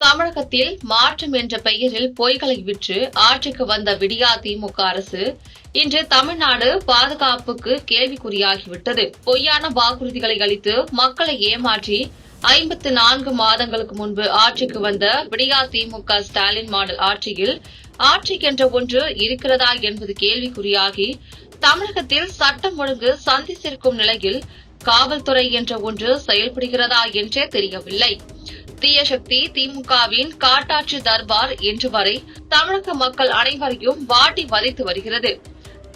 தமிழகத்தில் மாற்றம் என்ற பெயரில் பொய்களை விற்று ஆட்சிக்கு வந்த விடியா திமுக அரசு இன்று தமிழ்நாடு பாதுகாப்புக்கு கேள்விக்குறியாகிவிட்டது. பொய்யான வாக்குறுதிகளை அளித்து மக்களை ஏமாற்றி 54 மாதங்களுக்கு முன்பு ஆட்சிக்கு வந்த விடியா திமுக ஸ்டாலின் மாடல் ஆட்சியில் ஆட்சி என்ற ஒன்று இருக்கிறதா என்பது கேள்விக்குறியாகி தமிழகத்தில் சட்டம் ஒழுங்கு சந்தித்திருக்கும் நிலையில் காவல்துறை என்ற ஒன்று செயல்படுகிறதா என்றே தெரியவில்லை. தீய சக்தி திமுகவின் காட்டாட்சி தர்பார் இன்று வரை தமிழக மக்கள் அனைவரையும் வாட்டி வதைத்து வருகிறது.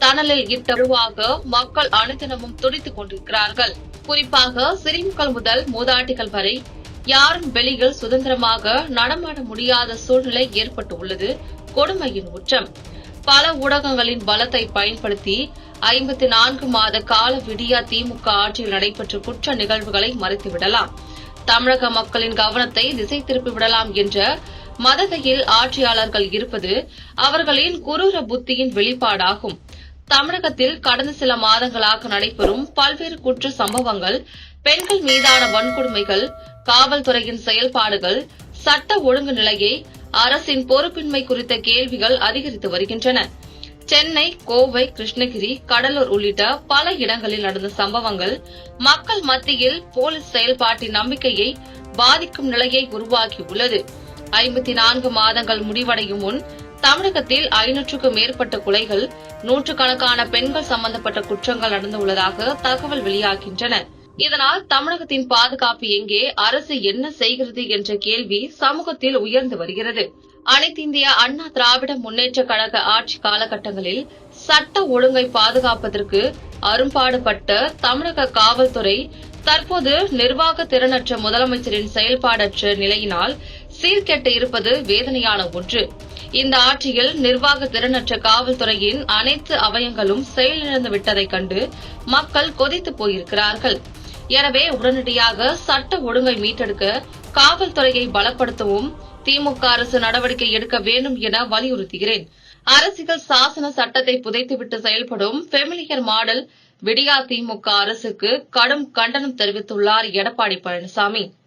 தணலில் இட்ட புழுவாக மக்கள் அனுதினமும் துடித்துக் கொண்டிருக்கிறார்கள். குறிப்பாக சிறுமிகள் முதல் மூதாட்டிகள் வரை யாரும் வெளியில் சுதந்திரமாக நடமாட முடியாத சூழ்நிலை ஏற்பட்டுள்ளது கொடுமையின் உச்சம். பல ஊடகங்களின் பலத்தை பயன்படுத்தி 54 மாத கால விடியா திமுக ஆட்சியில் நடைபெற்ற குற்ற நிகழ்வுகளை மறைத்துவிடலாம், தமிழக மக்களின் கவனத்தை திசை திருப்பிவிடலாம் என்ற மதகையில் ஆட்சியாளர்கள் இருப்பது அவர்களின் குரூர புத்தியின் வெளிப்பாடாகும். தமிழகத்தில் கடந்த சில மாதங்களாக நடைபெறும் பல்வேறு குற்ற சம்பவங்கள், பெண்கள் மீதான வன்கொடுமைகள், காவல்துறையின் செயல்பாடுகள், சட்ட ஒழுங்கு நிலையை, அரசின் பொறுப்பின்மை குறித்த கேள்விகள் அதிகரித்து வருகின்றன. சென்னை, கோவை, கிருஷ்ணகிரி, கடலூர் உள்ளிட்ட பல இடங்களில் நடந்த சம்பவங்கள் மக்கள் மத்தியில் போலீஸ் செயல்பாட்டின் நம்பிக்கையை பாதிக்கும் நிலையை உருவாக்கியுள்ளது. 54 மாதங்கள் முடிவடையும் முன் தமிழகத்தில் 500க்கும் மேற்பட்ட கொலைகள், நூற்றுக்கணக்கான பெண்கள் சம்பந்தப்பட்ட குற்றங்கள் நடந்துள்ளதாக தகவல் வெளியாகின்றன. இதனால் தமிழகத்தின் பாதுகாப்பு எங்கே, அரசு என்ன செய்கிறது என்ற கேள்வி சமூகத்தில் உயர்ந்து வருகிறது. அனைத்திந்திய அண்ணா திராவிட முன்னேற்ற கழக ஆட்சி காலகட்டங்களில் சட்ட ஒழுங்கை பாதுகாப்பதற்கு அரும்பாடுபட்ட தமிழக காவல்துறை தற்போது நிர்வாக திறனற்ற முதலமைச்சரின் செயல்பாடற்ற நிலையினால் சீர்கெட்டு இருப்பது வேதனையான ஒன்று. இந்த ஆட்சியில் நிர்வாக திறனற்ற காவல்துறையின் அனைத்து அவயங்களும் செயலிழந்து விட்டதைக் கண்டு மக்கள் கொதித்து போயிருக்கிறார்கள். எனவே உடனடியாக சட்ட ஒழுங்கை மீட்டெடுக்க காவல்துறையை பலப்படுத்தவும் திமுக அரசு நடவடிக்கை எடுக்க வேண்டும் என வலியுறுத்துகிறேன். அரசியல் சாசன சட்டத்தை புதைத்துவிட்டு செயல்படும் ஃபெமிலியர் மாடல் விடியா திமுக அரசுக்கு கடும் கண்டனம் தெரிவித்துள்ளார் எடப்பாடி பழனிசாமி.